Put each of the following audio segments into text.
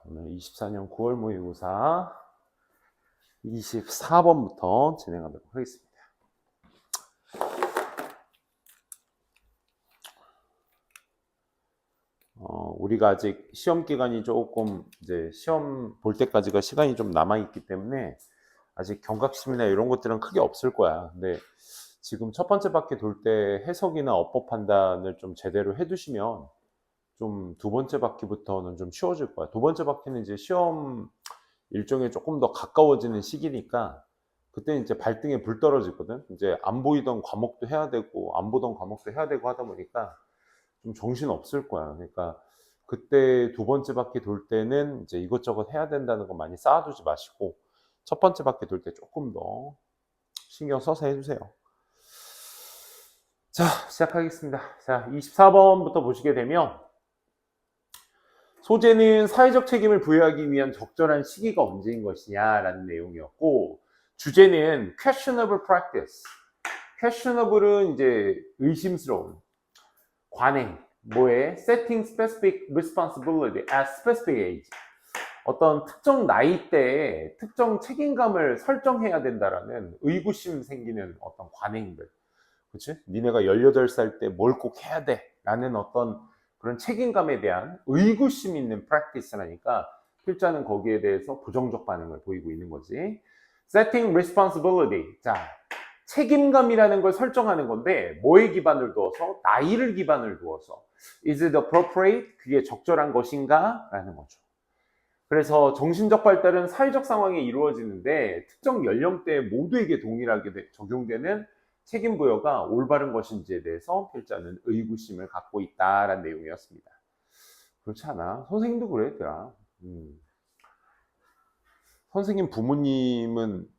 오늘 24년 9월 모의고사 24번부터 진행하도록 하겠습니다. 우리가 아직 시험 기간이 조금 이제 시험 볼 때까지가 시간이 좀 남아있기 때문에 아직 경각심이나 이런 것들은 크게 없을 거야. 근데 지금 첫 번째 바퀴 돌 때 해석이나 어법 판단을 좀 제대로 해두시면 좀 두 번째 바퀴부터는 좀 쉬워질 거야. 두 번째 바퀴는 이제 시험 일정에 조금 더 가까워지는 시기니까 그때 이제 발등에 불 떨어지거든. 이제 안 보이던 과목도 해야 되고 안 보던 과목도 해야 되고 하다 보니까 좀 정신 없을 거야. 그러니까 그때 두 번째 바퀴 돌 때는 이제 이것저것 해야 된다는 거 많이 쌓아두지 마시고 첫 번째 바퀴 돌 때 조금 더 신경 써서 해주세요. 자, 시작하겠습니다. 자, 24번부터 보시게 되면 소재는 사회적 책임을 부여하기 위한 적절한 시기가 언제인 것이냐라는 내용이었고, 주제는 questionable practice. questionable은 이제 의심스러운 관행, 뭐에 setting specific responsibility at specific age. 어떤 특정 나이대에 특정 책임감을 설정해야 된다라는 의구심 생기는 어떤 관행들. 그치? 니네가 18살 때 뭘 꼭 해야 돼 라는 어떤 그런 책임감에 대한 의구심 있는 practice라니까 필자는 거기에 대해서 부정적 반응을 보이고 있는 거지. Setting responsibility. 자, 책임감이라는 걸 설정하는 건데 뭐에 기반을 두어서? 나이를 기반을 두어서. Is it appropriate? 그게 적절한 것인가? 라는 거죠. 그래서 정신적 발달은 사회적 상황에 이루어지는데 특정 연령대 모두에게 동일하게 적용되는 책임 부여가 올바른 것인지에 대해서 필자는 의구심을 갖고 있다라는 내용이었습니다. 그렇지 않아? 선생님도 그래, 얘들아. 선생님 부모님은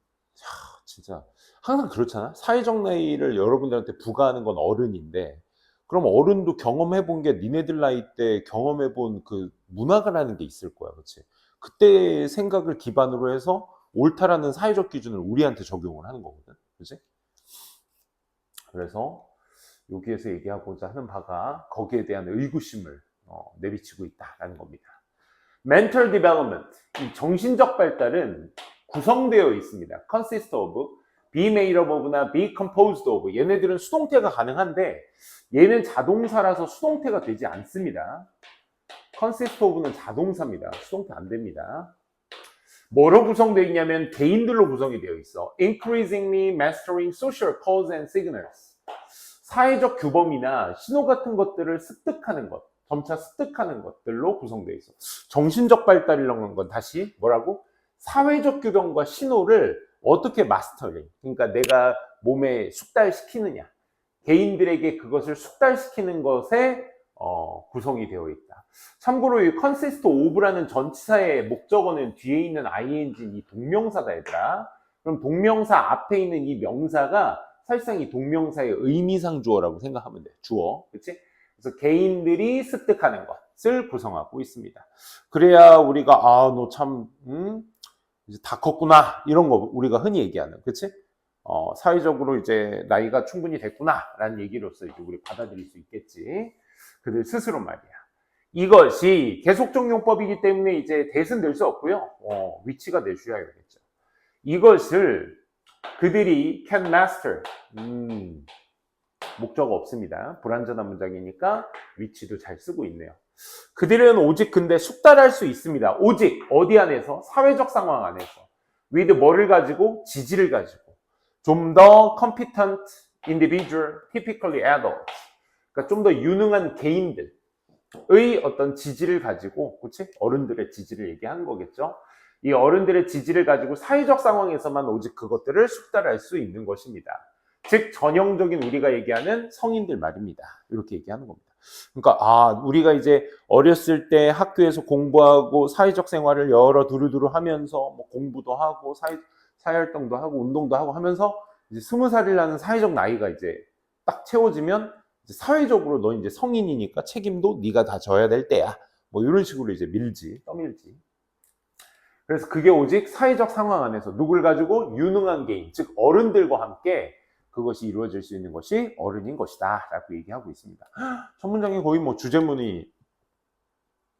진짜 항상 그렇잖아. 사회적 나이를 여러분들한테 부과하는 건 어른인데 그럼 어른도 경험해 본 게 니네들 나이 때 경험해 본 그 문화가라는 게 있을 거야. 그렇지? 그때 생각을 기반으로 해서 옳다라는 사회적 기준을 우리한테 적용을 하는 거거든. 그렇지? 그래서 여기에서 얘기하고자 하는 바가 거기에 대한 의구심을 내비치고 있다라는 겁니다. Mental development, 이 정신적 발달은 구성되어 있습니다. Consist of, be made of나 be composed of. 얘네들은 수동태가 가능한데 얘는 자동사라서 수동태가 되지 않습니다. Consist of는 자동사입니다. 수동태 안 됩니다. 뭐로 구성되어 있냐면 개인들로 구성이 되어 있어. Increasingly mastering social codes and signals. 사회적 규범이나 신호 같은 것들을 습득하는 것, 점차 습득하는 것들로 구성되어 있어. 정신적 발달이라는 건 다시 뭐라고? 사회적 규범과 신호를 어떻게 마스터링, 그러니까 내가 몸에 숙달시키느냐, 개인들에게 그것을 숙달시키는 것에 구성이 되어 있다. 참고로 이 consist of라는 전치사의 목적어는 뒤에 있는 ing인 이 동명사다 얘들아. 그럼 동명사 앞에 있는 이 명사가 사실상 이 동명사의 의미상 주어라고 생각하면 돼. 주어. 그치? 그래서 개인들이 습득하는 것을 구성하고 있습니다. 그래야 우리가 너 참 이제 다 컸구나 이런 거 우리가 흔히 얘기하는, 그치? 사회적으로 이제 나이가 충분히 됐구나라는 얘기로서 이제 우리 받아들일 수 있겠지. 그들 스스로 말이야. 이것이 계속적 용법이기 때문에 이제 대은 될 수 없고요. 위치가 내주셔야겠죠. 이것을 그들이 can master. 목적어 없습니다. 불완전한 문장이니까 위치도 잘 쓰고 있네요. 그들은 오직 근데 숙달할 수 있습니다. 오직 어디 안에서? 사회적 상황 안에서. with 뭐를 가지고? 지지를 가지고. 좀 더 competent individual, typically adults. 그러니까 좀 더 유능한 개인들의 어떤 지지를 가지고, 그치? 어른들의 지지를 얘기하는 거겠죠. 이 어른들의 지지를 가지고 사회적 상황에서만 오직 그것들을 숙달할 수 있는 것입니다. 즉 전형적인 우리가 얘기하는 성인들 말입니다. 이렇게 얘기하는 겁니다. 그러니까 우리가 이제 어렸을 때 학교에서 공부하고 사회적 생활을 여러 두루두루 하면서 뭐 공부도 하고 사회활동도 하고 운동도 하고 하면서 이제 20살이라는 사회적 나이가 이제 딱 채워지면 이제 사회적으로 너 이제 성인이니까 책임도 네가 다 져야 될 때야. 뭐 이런 식으로 이제 떠밀지. 그래서 그게 오직 사회적 상황 안에서 누굴 가지고? 유능한 개인, 즉 어른들과 함께 그것이 이루어질 수 있는 것이 어른인 것이다 라고 얘기하고 있습니다. 첫 문장이 거의 뭐 주제문이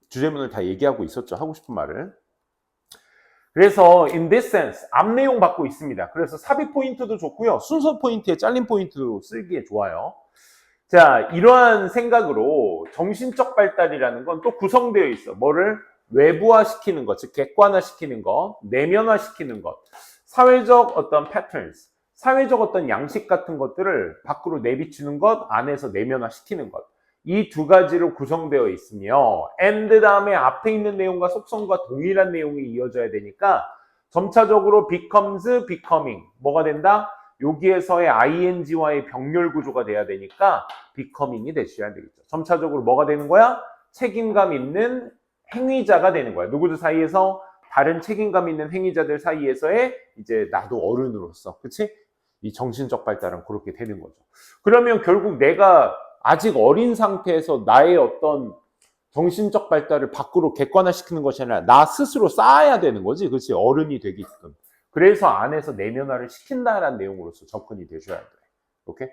주제문을 다 얘기하고 있었죠. 하고 싶은 말을. 그래서 in this sense 앞 내용 받고 있습니다. 그래서 삽입 포인트도 좋고요. 순서 포인트에 잘린 포인트도 쓰기에 좋아요. 자, 이러한 생각으로 정신적 발달이라는 건 또 구성되어 있어. 뭐를 외부화시키는 것, 즉 객관화시키는 것, 내면화시키는 것, 사회적 어떤 patterns, 사회적 어떤 양식 같은 것들을 밖으로 내비치는 것, 안에서 내면화시키는 것. 이 두 가지로 구성되어 있으며 and 다음에 앞에 있는 내용과 속성과 동일한 내용이 이어져야 되니까 점차적으로 becomes, becoming 뭐가 된다? 여기에서의 ing와의 병렬 구조가 돼야 되니까 becoming이 되셔야 되겠죠. 점차적으로 뭐가 되는 거야? 책임감 있는 행위자가 되는 거야. 누구들 사이에서? 다른 책임감 있는 행위자들 사이에서의 이제 나도 어른으로서, 그치? 이 정신적 발달은 그렇게 되는 거죠. 그러면 결국 내가 아직 어린 상태에서 나의 어떤 정신적 발달을 밖으로 객관화시키는 것이 아니라 나 스스로 쌓아야 되는 거지. 그렇지? 어른이 되게끔. 그래서 안에서 내면화를 시킨다라는 내용으로서 접근이 되셔야 돼. 오케이?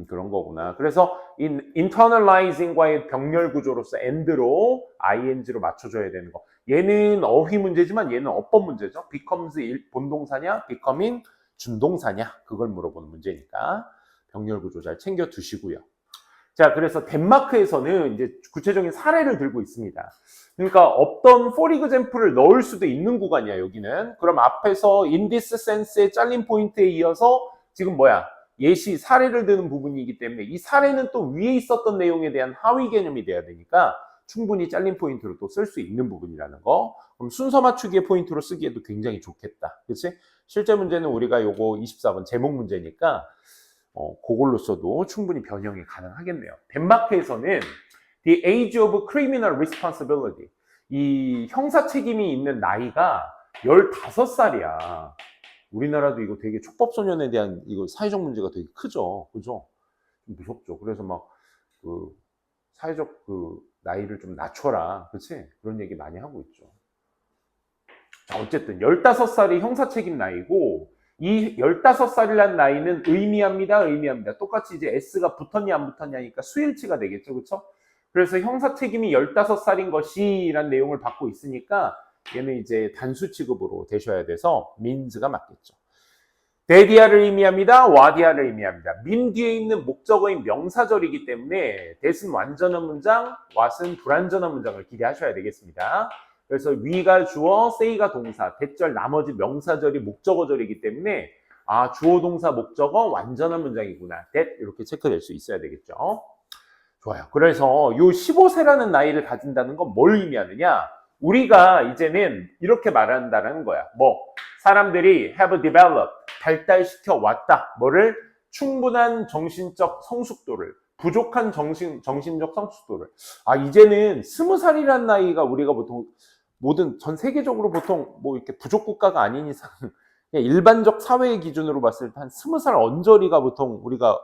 그런 거구나. 그래서 internalizing과의 병렬 구조로서 and로 ing로 맞춰줘야 되는 거. 얘는 어휘 문제지만 얘는 어법 문제죠. becomes 본동사냐, becoming 준동사냐, 그걸 물어보는 문제니까 병렬 구조 잘 챙겨 두시고요. 자, 그래서 덴마크에서는 이제 구체적인 사례를 들고 있습니다. 그러니까 없던 for example을 넣을 수도 있는 구간이야, 여기는. 그럼 앞에서 in this sense의 잘린 포인트에 이어서 지금 뭐야? 예시 사례를 드는 부분이기 때문에 이 사례는 또 위에 있었던 내용에 대한 하위 개념이 돼야 되니까 충분히 잘린 포인트로 또 쓸 수 있는 부분이라는 거. 그럼 순서 맞추기의 포인트로 쓰기에도 굉장히 좋겠다. 그렇지? 실제 문제는 우리가 요거 24번 제목 문제니까 그걸로써도 충분히 변형이 가능하겠네요. 덴마크에서는 the age of criminal responsibility, 이 형사 책임이 있는 나이가 15살이야. 우리나라도 이거 되게 촉법소년에 대한 이거 사회적 문제가 되게 크죠. 그죠? 좀 무섭죠. 그래서 막 그 사회적 그 나이를 좀 낮춰라. 그치? 그런 얘기 많이 하고 있죠. 자, 어쨌든 15살이 형사 책임 나이고 이 15살이라는 나이는 의미합니다. 똑같이 이제 S가 붙었냐 안 붙었냐니까 수일치가 되겠죠. 그렇죠? 그래서 형사 책임이 15살인 것이라는 내용을 받고 있으니까 얘는 이제 단수 취급으로 되셔야 돼서 means가 맞겠죠. 데디아를 의미합니다. 와디아를 의미합니다. mean 뒤에 있는 목적어인 명사절이기 때문에 that은 완전한 문장, what은 불완전한 문장을 기대하셔야 되겠습니다. 그래서 we가 주어, say가 동사, 대절 나머지 명사절이 목적어절이기 때문에 주어, 동사, 목적어 완전한 문장이구나. that 이렇게 체크될 수 있어야 되겠죠. 좋아요. 그래서 요 15세라는 나이를 가진다는 건 뭘 의미하느냐? 우리가 이제는 이렇게 말한다는 거야. 사람들이 have developed, 발달시켜 왔다. 뭐를? 충분한 정신적 성숙도를, 부족한 정신적 성숙도를. 이제는 20살이라는 나이가 우리가 보통 모든 전 세계적으로 보통 이렇게 부족 국가가 아닌 이상 그냥 일반적 사회의 기준으로 봤을 때 한 20살 언저리가 보통 우리가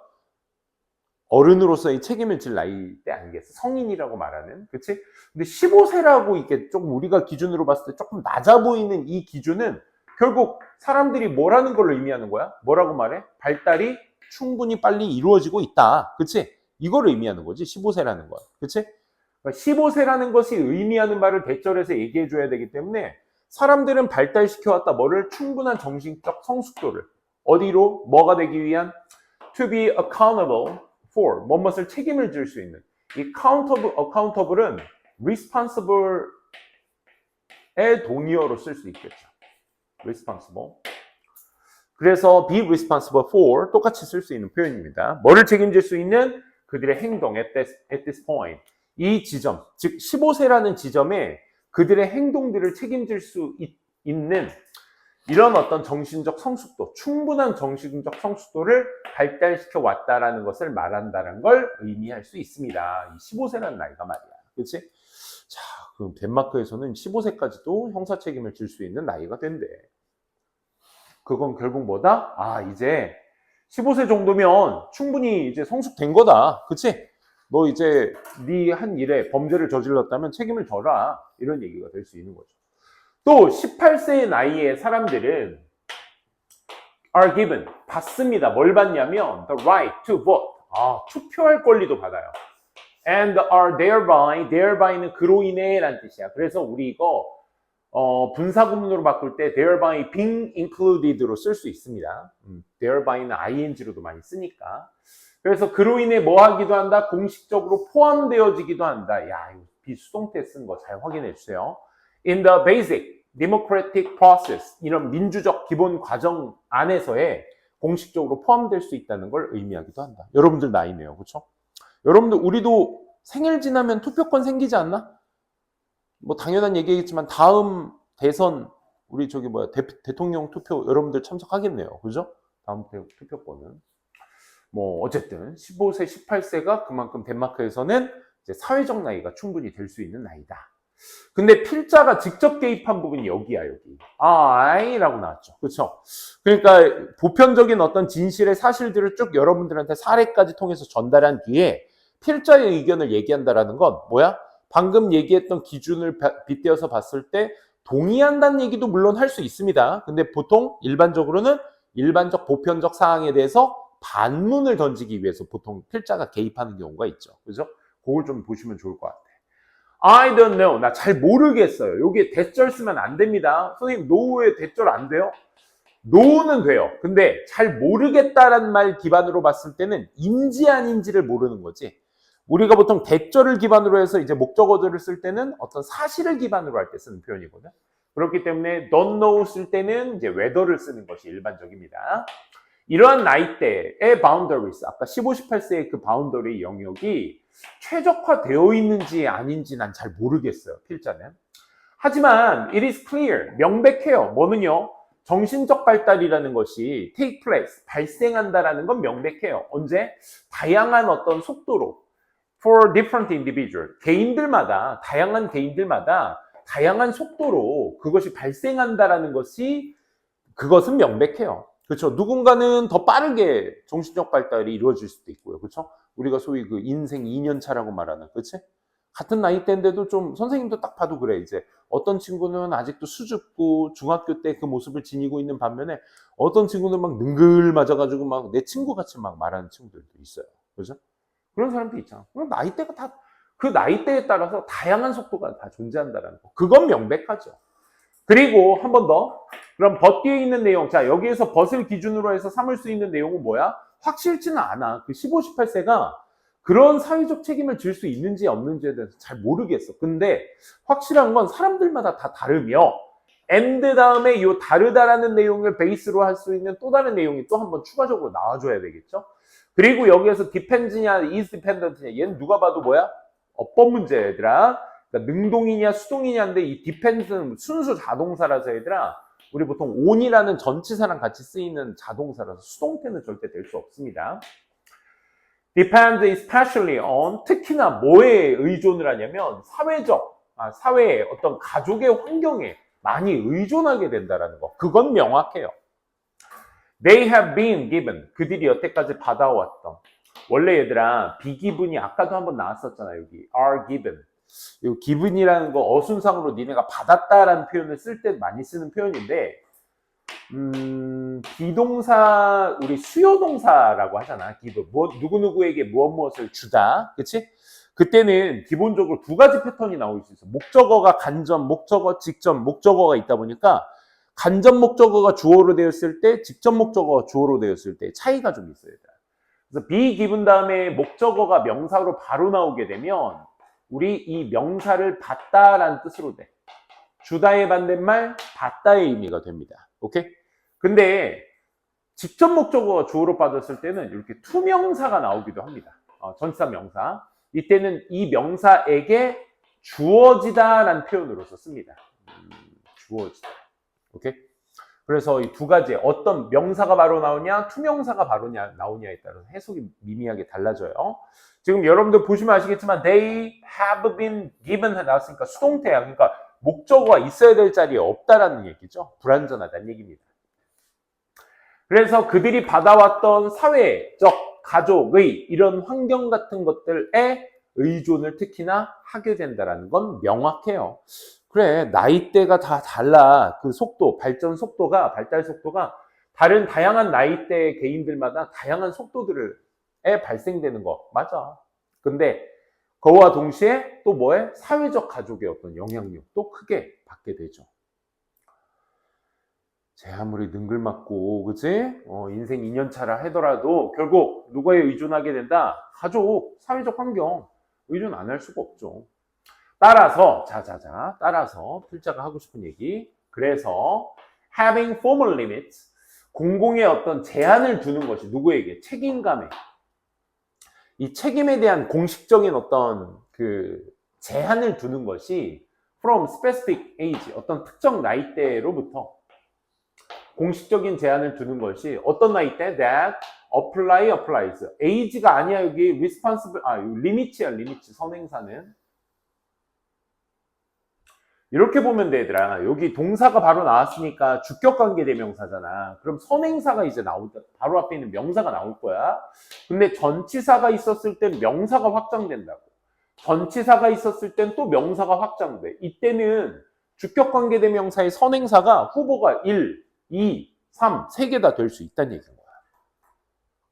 어른으로서의 책임을 질 나이대 아니겠어? 성인이라고 말하는, 그치? 근데 15세라고 이게 조금 우리가 기준으로 봤을 때 조금 낮아 보이는 이 기준은 결국 사람들이 뭐라는 걸 의미하는 거야? 뭐라고 말해? 발달이 충분히 빨리 이루어지고 있다. 그치? 이걸 의미하는 거지, 15세라는 건. 그치? 15세라는 것이 의미하는 바를 대절해서 얘기해 줘야 되기 때문에 사람들은 발달시켜왔다. 뭐를? 충분한 정신적 성숙도를. 어디로? 뭐가 되기 위한? To be accountable for. 무엇을 책임을 질 수 있는. 이 accountable은 responsible의 동의어로 쓸 수 있겠죠. responsible. 그래서 be responsible for 똑같이 쓸 수 있는 표현입니다. 뭐를 책임질 수 있는? 그들의 행동 at this point. 이 지점, 즉 15세라는 지점에 그들의 행동들을 책임질 수 있는 이런 어떤 정신적 성숙도, 충분한 정신적 성숙도를 발달시켜 왔다라는 것을 말한다는 걸 의미할 수 있습니다. 이 15세라는 나이가 말이야. 그렇지? 자, 그럼 덴마크에서는 15세까지도 형사 책임을 질 수 있는 나이가 된대. 그건 결국 뭐다? 이제 15세 정도면 충분히 이제 성숙된 거다. 그치? 너 이제 네 한 일에 범죄를 저질렀다면 책임을 져라. 이런 얘기가 될 수 있는 거죠. 또 18세의 나이의 사람들은 are given, 받습니다. 뭘 받냐면 the right to vote. 투표할 권리도 받아요. and are thereby,는 그로 인해 라는 뜻이야. 그래서 우리 이거 분사구문으로 바꿀 때 thereby being included로 쓸 수 있습니다. thereby,는 ing로도 많이 쓰니까. 그래서 그로 인해 뭐 하기도 한다? 공식적으로 포함되어지기도 한다. 야, 이거 비수동태 쓴 거 잘 확인해 주세요. In the basic democratic process, 이런 민주적 기본 과정 안에서의 공식적으로 포함될 수 있다는 걸 의미하기도 한다. 여러분들 나이네요. 그렇죠? 여러분들 우리도 생일 지나면 투표권 생기지 않나? 뭐 당연한 얘기겠지만 다음 대선 우리 저기 대통령 투표 여러분들 참석하겠네요. 그죠? 다음 투표권은 뭐 어쨌든 15세, 18세가 그만큼 덴마크에서는 이제 사회적 나이가 충분히 될 수 있는 나이다. 근데 필자가 직접 개입한 부분이 여기야, 여기. I라고 나왔죠. 그렇죠? 그러니까 보편적인 어떤 진실의 사실들을 쭉 여러분들한테 사례까지 통해서 전달한 뒤에 필자의 의견을 얘기한다라는 건 뭐야? 방금 얘기했던 기준을 빗대어서 봤을 때 동의한다는 얘기도 물론 할 수 있습니다. 근데 보통 일반적으로는 일반적 보편적 사항에 대해서 반문을 던지기 위해서 보통 필자가 개입하는 경우가 있죠. 그죠? 그걸 좀 보시면 좋을 것 같아요. I don't know. 나 잘 모르겠어요. 여기에 대절 쓰면 안 됩니다. 선생님, no에 대절 안 돼요? no는 돼요. 근데 잘 모르겠다라는 말 기반으로 봤을 때는 인지 아닌지를 모르는 거지. 우리가 보통 대절을 기반으로 해서 이제 목적어들을 쓸 때는 어떤 사실을 기반으로 할 때 쓰는 표현이거든. 그렇기 때문에 don't know 쓸 때는 이제 whether를 쓰는 것이 일반적입니다. 이러한 나이대의 boundaries, 아까 15, 18세의 그 boundary 영역이 최적화되어 있는지 아닌지 난 잘 모르겠어요, 필자는. 하지만 it is clear, 명백해요. 뭐는요? 정신적 발달이라는 것이 take place, 발생한다라는 건 명백해요. 언제? 다양한 어떤 속도로 for different individual, 다양한 개인들마다 다양한 속도로 그것이 발생한다라는 것이 그것은 명백해요. 그렇죠. 누군가는 더 빠르게 정신적 발달이 이루어질 수도 있고요. 그렇죠. 우리가 소위 그 인생 2년차라고 말하는, 그렇지? 같은 나이대인데도 좀 선생님도 딱 봐도 그래. 이제 어떤 친구는 아직도 수줍고 중학교 때 그 모습을 지니고 있는 반면에 어떤 친구는 막 능글맞아가지고 막 내 친구같이 막 말하는 친구들도 있어요. 그렇죠? 그런 사람도 있잖아. 나이대가 다 그 나이대에 따라서 다양한 속도가 다 존재한다는 거. 그건 명백하죠. 그리고 한 번 더. 그럼 벗 뒤에 있는 내용. 자, 여기에서 벗을 기준으로 해서 삼을 수 있는 내용은 뭐야? 확실치는 않아. 그 15, 18세가 그런 사회적 책임을 질 수 있는지 없는지에 대해서 잘 모르겠어. 근데 확실한 건 사람들마다 다 다르며 and 다음에 이 다르다라는 내용을 베이스로 할 수 있는 또 다른 내용이 또 한 번 추가적으로 나와줘야 되겠죠? 그리고 여기에서 depends냐, is dependent냐, 얘는 누가 봐도 뭐야? 어법 문제, 얘들아. 그러니까 능동이냐 수동이냐인데 이 depend는 순수 자동사라서 얘들아, 우리 보통 on이라는 전치사랑 같이 쓰이는 자동사라서 수동태는 절대 될 수 없습니다. depends especially on, 특히나 뭐에 의존을 하냐면 사회의 어떤 가족의 환경에 많이 의존하게 된다는 거. 그건 명확해요. They have been given, 그들이 여태까지 받아왔던. 원래 얘들아, be given이 아까도 한번 나왔었잖아. 여기 are given. 이 given이라는 거 어순상으로 니네가 받았다라는 표현을 쓸 때 많이 쓰는 표현인데, 비동사, 우리 수요동사라고 하잖아. give. 누구누구에게 무엇을 주다. 그치? 그때는 기본적으로 두 가지 패턴이 나올 수 있어. 목적어가 간접, 목적어, 직접, 목적어가 있다 보니까 간접 목적어가 주어로 되었을 때, 직접 목적어가 주어로 되었을 때 차이가 좀 있어요. 그래서 be given 다음에 목적어가 명사로 바로 나오게 되면 우리 이 명사를 받다라는 뜻으로 돼. 주다의 반대말 받다의 의미가 됩니다. 오케이? 근데 직접 목적어가 주어로 빠졌을 때는 이렇게 투명사가 나오기도 합니다. 전치사 명사. 이때는 이 명사에게 주어지다라는 표현으로서 씁니다. 주어지다. 오케이? 그래서 이 두 가지, 어떤 명사가 바로 나오냐, 투명사가 바로 나오냐에 따라서 해석이 미미하게 달라져요. 지금 여러분들 보시면 아시겠지만 they have been given 나왔으니까 수동태야. 그러니까 목적어가 있어야 될 자리에 없다라는 얘기죠. 불완전하다는 얘기입니다. 그래서 그들이 받아왔던 사회적, 가족의 이런 환경 같은 것들에 의존을 특히나 하게 된다는 건 명확해요. 그래, 나이대가 다 달라. 그 속도, 발달 속도가 다른 다양한 나이대의 개인들마다 다양한 속도들에 발생되는 거 맞아. 근데 그와 동시에 또 뭐에? 사회적 가족의 어떤 영향력도 크게 받게 되죠. 제 아무리 능글맞고, 그치? 인생 2년차라 하더라도 결국 누구에 의존하게 된다? 가족, 사회적 환경, 의존 안 할 수가 없죠. 따라서, 따라서 필자가 하고 싶은 얘기. 그래서, having formal limits, 공공의 어떤 제한을 두는 것이 누구에게? 책임감에. 이 책임에 대한 공식적인 어떤 그 제한을 두는 것이 from specific age, 어떤 특정 나이대로부터 공식적인 제한을 두는 것이 어떤 나이대? That applies. age가 아니야, 여기 responsible, limit이야, limit. 선행사는. 이렇게 보면 돼, 얘들아. 여기 동사가 바로 나왔으니까 주격관계 대명사잖아. 그럼 선행사가 이제 나오다. 바로 앞에 있는 명사가 나올 거야. 근데 전치사가 있었을 땐 명사가 확장된다고. 전치사가 있었을 땐 또 명사가 확장돼. 이때는 주격관계 대명사의 선행사가 후보가 1, 2, 3, 3개 다 될 수 있다는 얘기인 거야.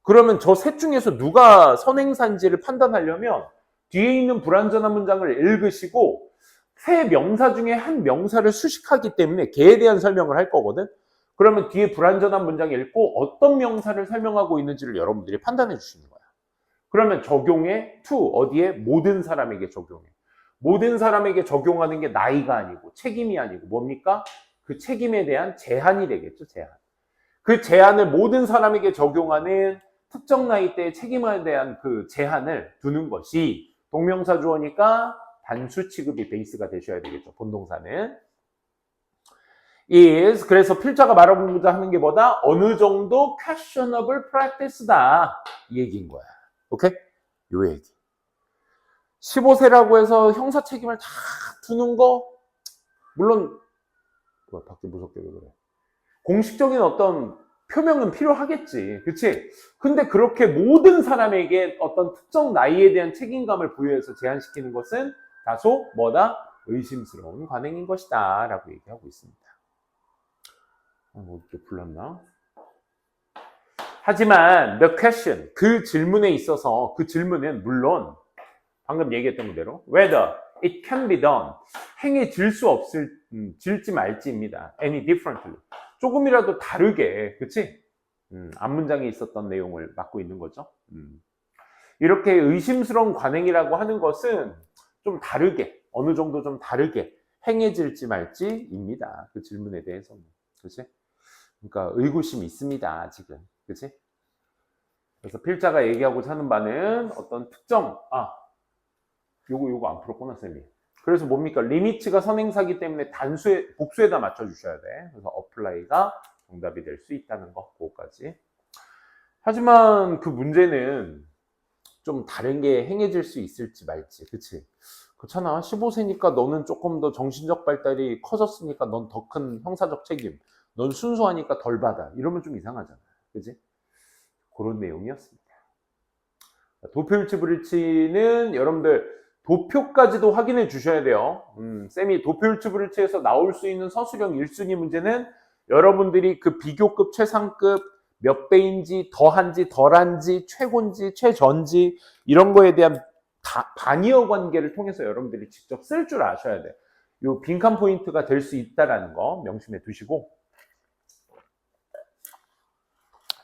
그러면 저 셋 중에서 누가 선행사인지를 판단하려면 뒤에 있는 불완전한 문장을 읽으시고 세 명사 중에 한 명사를 수식하기 때문에 걔에 대한 설명을 할 거거든. 그러면 뒤에 불완전한 문장을 읽고 어떤 명사를 설명하고 있는지를 여러분들이 판단해 주시는 거야. 그러면 적용해 to 어디에? 모든 사람에게 적용해. 모든 사람에게 적용하는 게 나이가 아니고 책임이 아니고 뭡니까? 그 책임에 대한 제한이 되겠죠. 제한. 그 제한을 모든 사람에게 적용하는 특정 나이대의 책임에 대한 그 제한을 두는 것이 동명사 주어니까 단수 취급이 베이스가 되셔야 되겠죠. 본동사는. is, 그래서 필자가 말하고자 하는 게 뭐다? 어느 정도 questionable practice다. 이 얘기인 거야. 오케이? 요 얘기. 15세라고 해서 형사 책임을 다 두는 거, 물론, 밖에 무섭게 왜 그래. 공식적인 어떤 표명은 필요하겠지. 그치? 근데 그렇게 모든 사람에게 어떤 특정 나이에 대한 책임감을 부여해서 제한시키는 것은 다소 뭐다? 의심스러운 관행인 것이다 라고 얘기하고 있습니다. 좀 불렀나? 하지만 the question, 그 질문에 있어서 그 질문은 물론 방금 얘기했던 그대로 whether it can be done, 행해질 수 없을, 질지 말지입니다. any differently, 조금이라도 다르게, 그치? 앞문장에 있었던 내용을 맡고 있는 거죠. 이렇게 의심스러운 관행이라고 하는 것은 좀 다르게, 어느 정도 좀 다르게 행해질지 말지입니다. 그 질문에 대해서는. 그치? 그러니까 의구심이 있습니다, 아직은. 그치? 그래서 필자가 얘기하고자 하는 바는 어떤 특정, 요거 안 풀었구나, 쌤이. 그래서 뭡니까? 리미츠가 선행사기 때문에 복수에다 맞춰주셔야 돼. 그래서 apply가 정답이 될 수 있다는 거, 그거까지. 하지만 그 문제는 좀 다른 게 행해질 수 있을지 말지, 그치? 그렇잖아. 15세니까 너는 조금 더 정신적 발달이 커졌으니까 넌 더 큰 형사적 책임, 넌 순수하니까 덜 받아. 이러면 좀 이상하잖아. 그치? 그런 내용이었습니다. 도표일치 불일치는 여러분들 도표까지도 확인해 주셔야 돼요. 쌤이 도표일치 불일치에서 나올 수 있는 서술형 1순위 문제는 여러분들이 그 비교급, 최상급 몇 배인지, 더한지, 덜한지, 최고인지, 최전지 이런 거에 대한 반이어 관계를 통해서 여러분들이 직접 쓸 줄 아셔야 돼. 요 빈칸 포인트가 될 수 있다는 거 명심해 두시고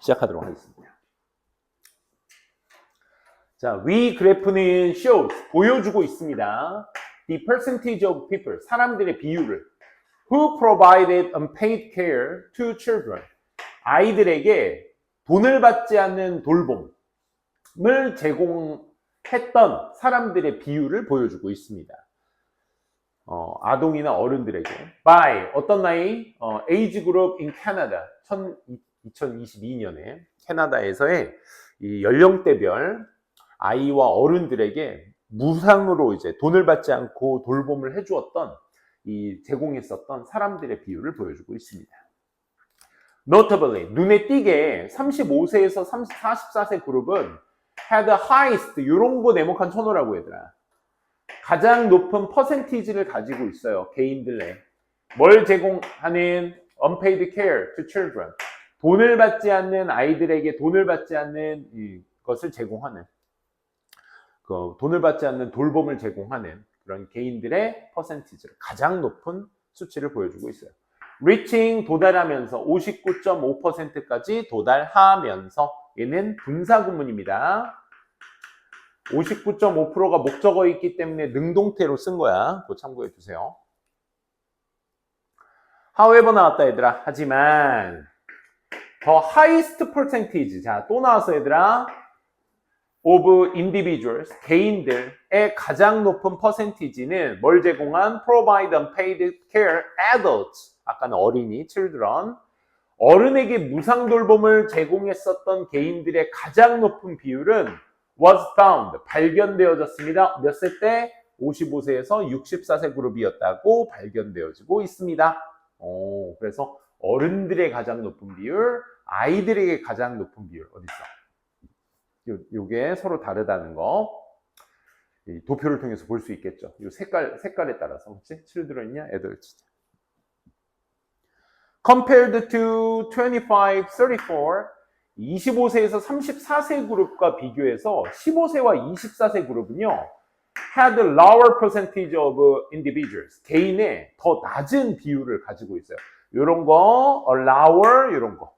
시작하도록 하겠습니다. 자, 위 그래프는 shows, 보여주고 있습니다. The percentage of people, 사람들의 비율을 who provided unpaid care to children, 아이들에게 돈을 받지 않는 돌봄을 제공했던 사람들의 비율을 보여주고 있습니다. 아동이나 어른들에게 by 어떤 나이? age group in Canada, 2022년에 캐나다에서의 이 연령대별 아이와 어른들에게 무상으로 이제 돈을 받지 않고 돌봄을 해주었던 제공했었던 사람들의 비율을 보여주고 있습니다. Notably, 눈에 띄게 35세에서 44세 그룹은 had the highest, 이런 거 네모칸 쳐놓으라고 얘들아. 가장 높은 퍼센티지를 가지고 있어요. 개인들 내. 뭘 제공하는? unpaid care to children. 돈을 받지 않는 아이들에게 돈을 받지 않는 것을 제공하는. 그 돈을 받지 않는 돌봄을 제공하는 그런 개인들의 퍼센티지를 가장 높은 수치를 보여주고 있어요. reaching 도달하면서 59.5%까지 도달하면서 얘는 분사구문입니다. 59.5%가 목적어에 있기 때문에 능동태로 쓴 거야. 그거 참고해 주세요. however 나왔다 얘들아. 하지만 the highest percentage 자 또 나왔어 얘들아. of individuals 개인들의 가장 높은 퍼센티지는 뭘 제공한 provide unpaid care adults 아까는 어린이 children 어른에게 무상 돌봄을 제공했었던 개인들의 가장 높은 비율은 was found 발견되어졌습니다. 몇 세 때? 55세에서 64세 그룹이었다고 발견되어지고 있습니다. 그래서 어른들의 가장 높은 비율, 아이들에게 가장 높은 비율 어디 있어? 요게 서로 다르다는 거 이 도표를 통해서 볼 수 있겠죠. 요 색깔에 따라서 그렇지? children이냐, adults. Compared to 25, 34, 25세에서 34세 그룹과 비교해서 15세와 24세 그룹은요, had a lower percentage of individuals. 개인의 더 낮은 비율을 가지고 있어요. 요런 거, lower, 요런 거.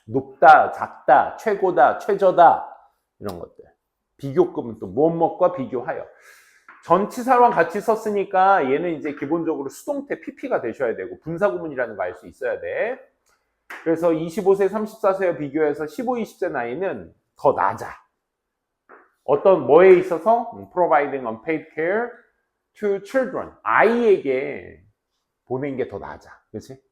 높다, 작다, 최고다, 최저다. 이런 것들. 비교급은 또 무엇과 비교하여. 전치사랑 같이 썼으니까 얘는 이제 기본적으로 수동태 PP가 되셔야 되고 분사구문이라는 거 알 수 있어야 돼. 그래서 25세, 34세와 비교해서 15, 20세 나이는 더 낮아. 어떤 뭐에 있어서? Providing unpaid care to children. 아이에게 보낸 게 더 낮아. 그렇지?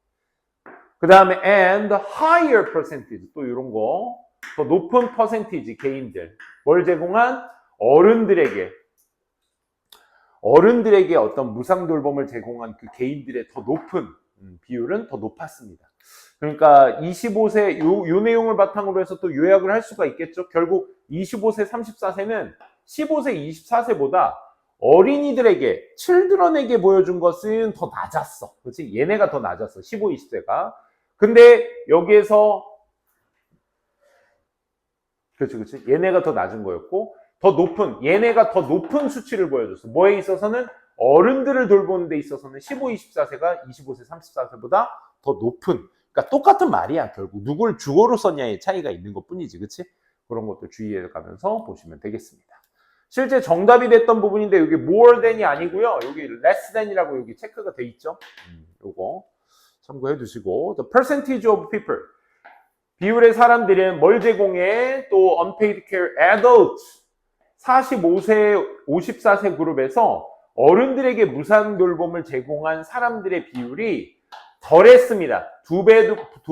그 다음에 and higher percentage. 또 이런 거. 더 높은 퍼센티지 개인들. 뭘 제공한? 어른들에게 어떤 무상 돌봄을 제공한 그 개인들의 더 높은 비율은 더 높았습니다. 그러니까 25세 요 내용을 바탕으로 해서 또 요약을 할 수가 있겠죠. 결국 25세, 34세는 15세, 24세보다 어린이들에게, children에게 보여준 것은 더 낮았어. 그렇지? 얘네가 더 낮았어. 15, 20세가. 근데 여기에서 그렇지. 얘네가 더 낮은 거였고 얘네가 더 높은 수치를 보여줬어. 뭐에 있어서는 어른들을 돌보는 데 있어서는 15, 24세가 25세, 34세보다 더 높은. 그러니까 똑같은 말이야. 결국 누굴 주어로 썼냐의 차이가 있는 것 뿐이지. 그치? 그런 것도 주의해 가면서 보시면 되겠습니다. 실제 정답이 됐던 부분인데 여기 more than이 아니고요. 여기 less than이라고 여기 체크가 돼 있죠. 요거 참고해 두시고 the percentage of people 비율의 사람들은 뭘 제공해? 또 unpaid care adults 45세, 54세 그룹에서 어른들에게 무상 돌봄을 제공한 사람들의 비율이 덜했습니다. 두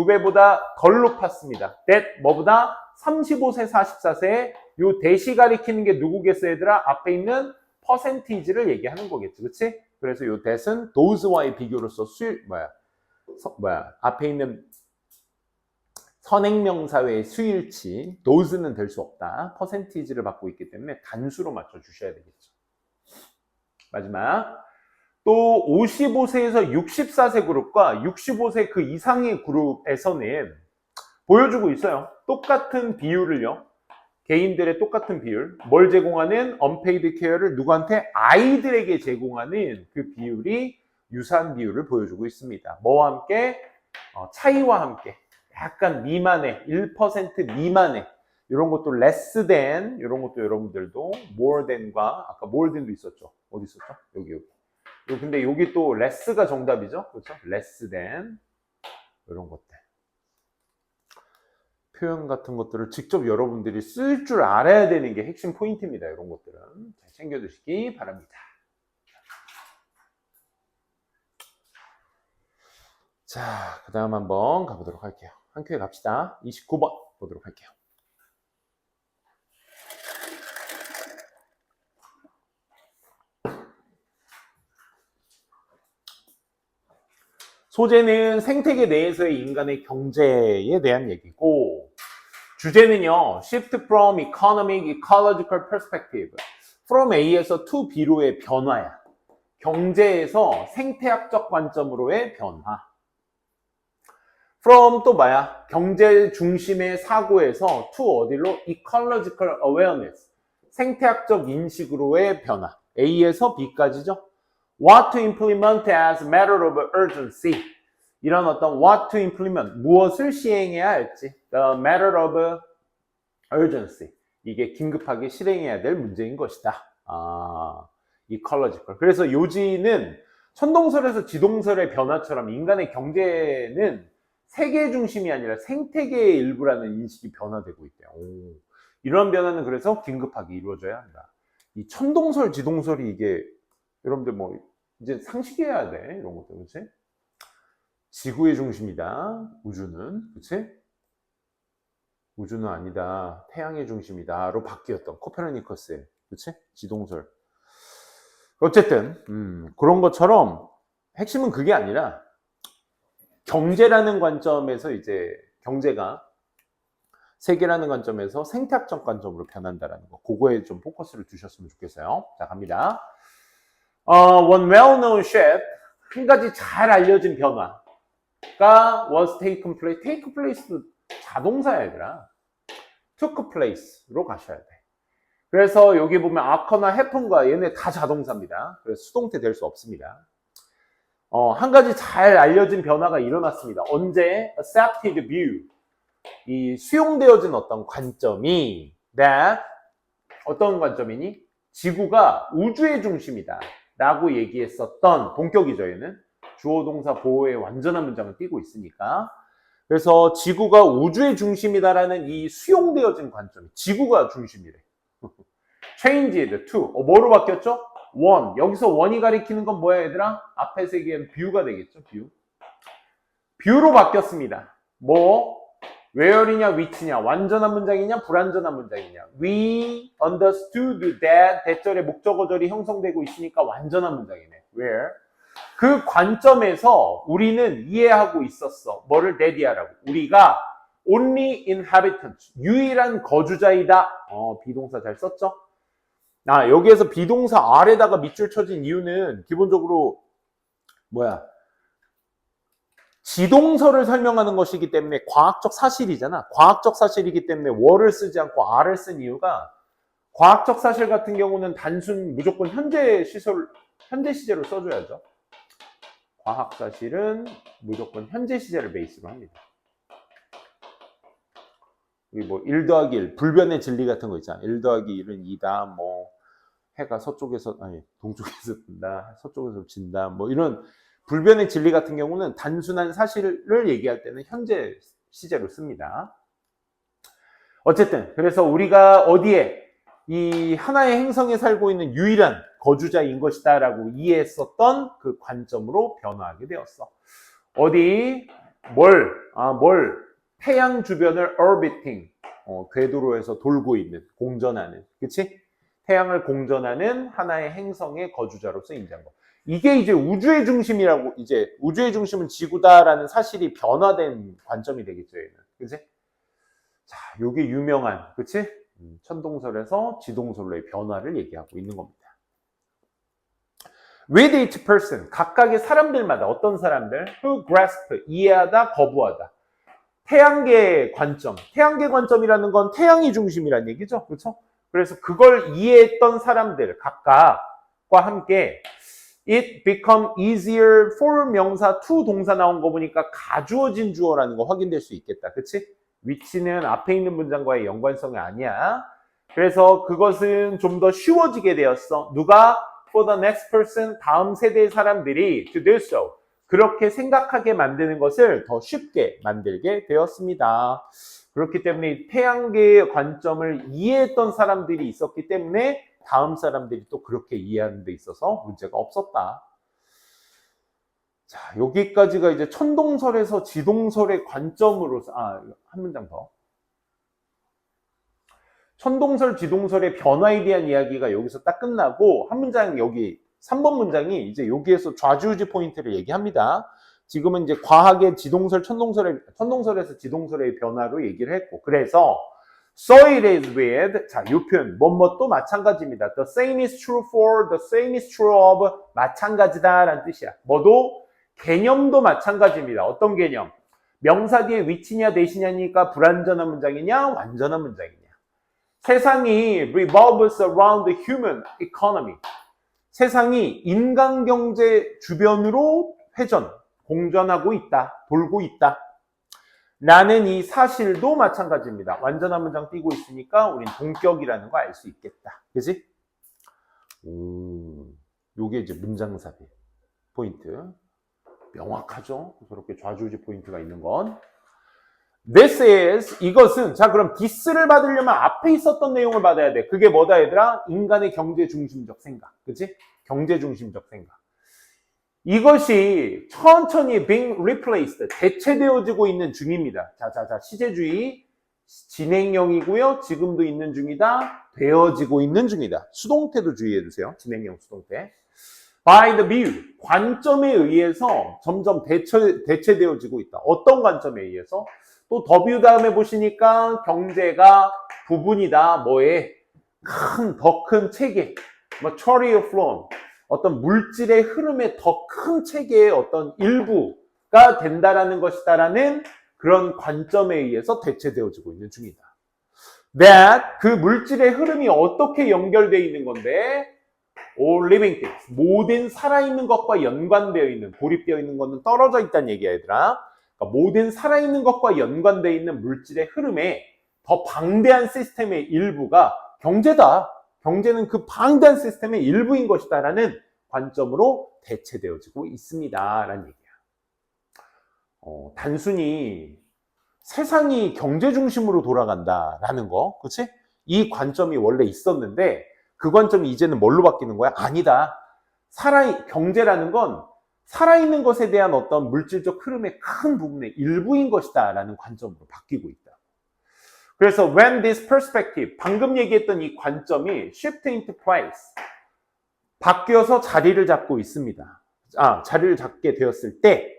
배보다 덜 높았습니다. that 뭐보다 35세, 44세 요 대시 가리키는 게 누구겠어 얘들아? 앞에 있는 퍼센티지를 얘기하는 거겠지. 그치? 그래서 요 that은 those와의 비교로서 앞에 있는 선행명사의 수일치 those는 될 수 없다. 퍼센티지를 받고 있기 때문에 단수로 맞춰 주셔야 되겠죠. 마지막 또 55세에서 64세 그룹과 65세 그 이상의 그룹에서는 보여주고 있어요. 똑같은 비율을요. 개인들의 똑같은 비율. 뭘 제공하는? unpaid care를 누구한테? 아이들에게 제공하는 그 비율이 유사한 비율을 보여주고 있습니다. 뭐와 함께? 차이와 함께. 약간 미만의 1% 미만의 이런 것도 less than 이런 것도 여러분들도 more than과 아까 more than도 있었죠. 어디 있었죠? 여기. 근데 여기 또 less가 정답이죠. 그렇죠? less than 이런 것들. 표현 같은 것들을 직접 여러분들이 쓸 줄 알아야 되는 게 핵심 포인트입니다. 이런 것들은 잘 챙겨두시기 바랍니다. 자, 그 다음 한번 가보도록 할게요. 한 큐에 갑시다. 29번 보도록 할게요. 소재는 생태계 내에서의 인간의 경제에 대한 얘기고 주제는요. Shift from economic ecological perspective from A에서 to B로의 변화야. 경제에서 생태학적 관점으로의 변화. From 또 뭐야? 경제 중심의 사고에서 to 어디로? Ecological awareness. 생태학적 인식으로의 변화. A에서 B까지죠. What to implement as a matter of urgency. 이런 어떤 what to implement, 무엇을 시행해야 할지. The matter of urgency. 이게 긴급하게 실행해야 될 문제인 것이다. ecological. 그래서 요지는 천동설에서 지동설의 변화처럼 인간의 경제는 세계 중심이 아니라 생태계의 일부라는 인식이 변화되고 있대요. 이런 변화는 그래서 긴급하게 이루어져야 한다. 이 천동설, 지동설이 이게 여러분들 뭐 이제 상식해야 돼. 이런 것들, 그렇지? 지구의 중심이다. 우주는, 그렇지? 우주는 아니다. 태양의 중심이다로 바뀌었던 코페르니커스의, 그렇지? 지동설. 어쨌든 그런 것처럼 핵심은 그게 아니라 경제라는 관점에서 이제 경제가 세계라는 관점에서 생태학적 관점으로 변한다라는 거. 그거에 좀 포커스를 두셨으면 좋겠어요. 자, 갑니다. One well-known shift, 한 가지 잘 알려진 변화가 was taken place. take place도 자동사야, 얘들아. took place로 가셔야 돼. 그래서 여기 보면 occur나 happen과 얘네 다 자동사입니다. 그래서 수동태 될 수 없습니다. 한 가지 잘 알려진 변화가 일어났습니다. 언제? accepted view. 이 수용되어진 어떤 관점이 that 어떤 관점이니? 지구가 우주의 중심이다 라고 얘기했었던 본격이죠. 얘는 주어 동사 보호의 완전한 문장을 띄고 있으니까. 그래서 지구가 우주의 중심이다라는 이 수용되어진 관점, 지구가 중심이래. changed to 뭐로 바뀌었죠? one. 여기서 one이 가리키는 건 뭐야, 얘들아? 앞에 세 개는 view가 되겠죠. view로 바뀌었습니다. 뭐? where이냐, which냐, 완전한 문장이냐, 불완전한 문장이냐. We understood that 대절의 목적어절이 형성되고 있으니까 완전한 문장이네. where. 그 관점에서 우리는 이해하고 있었어. 뭐를? that이라고. 우리가 only inhabitants, 유일한 거주자이다. 비동사 잘 썼죠? 여기에서 비동사 R에다가 밑줄 쳐진 이유는 기본적으로 뭐야? 지동설을 설명하는 것이기 때문에 과학적 사실이잖아. 과학적 사실이기 때문에 where를 쓰지 않고 R을 쓴 이유가 과학적 사실 같은 경우는 단순 무조건 현재 시제로 써줘야죠. 과학 사실은 무조건 현재 시제를 베이스로 합니다. 뭐 1 더하기 1, 불변의 진리 같은 거 있잖아. 1 더하기 1은 2다. 뭐 해가 동쪽에서 뜬다. 서쪽에서 진다. 뭐 이런 불변의 진리 같은 경우는 단순한 사실을 얘기할 때는 현재 시제로 씁니다. 어쨌든 그래서 우리가 어디에 이 하나의 행성에 살고 있는 유일한 거주자인 것이다 라고 이해했었던 그 관점으로 변화하게 되었어. 어디? 태양 주변을 orbiting, 궤도로해서 돌고 있는, 공전하는, 그치? 태양을 공전하는 하나의 행성의 거주자로서 인지한 거. 이게 이제 우주의 중심이라고, 이제 우주의 중심은 지구다라는 사실이 변화된 관점이 되겠죠, 얘는. 그치? 자, 요게 유명한, 그치? 천동설에서 지동설로의 변화를 얘기하고 있는 겁니다. With each person, 각각의 사람들마다 어떤 사람들? Who grasp, 이해하다, 거부하다. 태양계의 관점. 태양계 관점이라는 건 태양이 중심이란 얘기죠. 그렇죠? 그래서 그걸 이해했던 사람들 각각과 함께 it become easier for 명사 to 동사 나온 거 보니까 가주어진 주어라는 거 확인될 수 있겠다. 그치? which는 앞에 있는 문장과의 연관성이 아니야. 그래서 그것은 좀 더 쉬워지게 되었어. 누가? For the next person, 다음 세대의 사람들이 to do so. 그렇게 생각하게 만드는 것을 더 쉽게 만들게 되었습니다. 그렇기 때문에 태양계의 관점을 이해했던 사람들이 있었기 때문에 다음 사람들이 또 그렇게 이해하는 데 있어서 문제가 없었다. 자, 여기까지가 이제 천동설에서 지동설의 관점으로서, 한 문장 더. 천동설, 지동설의 변화에 대한 이야기가 여기서 딱 끝나고 한 문장 여기 3번 문장이 이제 여기에서 좌지우지 포인트를 얘기합니다. 지금은 이제 과학의 지동설, 천동설에서 지동설의 변화로 얘기를 했고, 그래서 so it is with, 자, 이 표현, 뭐또 마찬가지입니다. The same is true for, the same is true of, 마찬가지다 라는 뜻이야. 뭐도 개념도 마찬가지입니다. 어떤 개념? 명사 뒤에 위치냐 대시냐니까 불완전한 문장이냐 완전한 문장이냐. 세상이 revolves around the human economy. 세상이 인간 경제 주변으로 공전하고 있다, 돌고 있다. 라는 이 사실도 마찬가지입니다. 완전한 문장 띄고 있으니까 우린 동격이라는 거 알 수 있겠다. 그지? 요게 이제 문장삽이 포인트. 명확하죠? 저렇게 좌주우지 포인트가 있는 건. This is, 이것은, 자, 그럼 this를 받으려면 앞에 있었던 내용을 받아야 돼. 그게 뭐다, 얘들아? 인간의 경제 중심적 생각. 그치? 경제 중심적 생각. 이것이 천천히 being replaced, 대체되어지고 있는 중입니다. 자, 시제주의, 진행형이고요. 지금도 있는 중이다. 되어지고 있는 중이다. 수동태도 주의해주세요. 진행형 수동태. By the view, 관점에 의해서 점점 대체되어지고 있다. 어떤 관점에 의해서? 또 W 다음에 보시니까 경제가 부분이다. 뭐에? 더 큰 체계. 뭐 trolley of flow. 어떤 물질의 흐름의 더 큰 체계의 어떤 일부가 된다라는 것이다라는 그런 관점에 의해서 대체되어지고 있는 중이다. That, 그 물질의 흐름이 어떻게 연결되어 있는 건데? All living things, 모든 살아있는 것과 연관되어 있는, 고립되어 있는 것은 떨어져 있다는 얘기야, 얘들아. 그러니까 모든 살아있는 것과 연관되어 있는 물질의 흐름에 더 방대한 시스템의 일부가 경제다. 경제는 그 방대한 시스템의 일부인 것이다라는 관점으로 대체되어지고 있습니다. 라는 얘기야. 단순히 세상이 경제 중심으로 돌아간다라는 거, 그치? 이 관점이 원래 있었는데 그 관점이 이제는 뭘로 바뀌는 거야? 아니다. 경제라는 건 살아있는 것에 대한 어떤 물질적 흐름의 큰 부분의 일부인 것이다 라는 관점으로 바뀌고 있다. 그래서 when this perspective, 방금 얘기했던 이 관점이 shift into place, 바뀌어서 자리를 잡고 있습니다. 자리를 잡게 되었을 때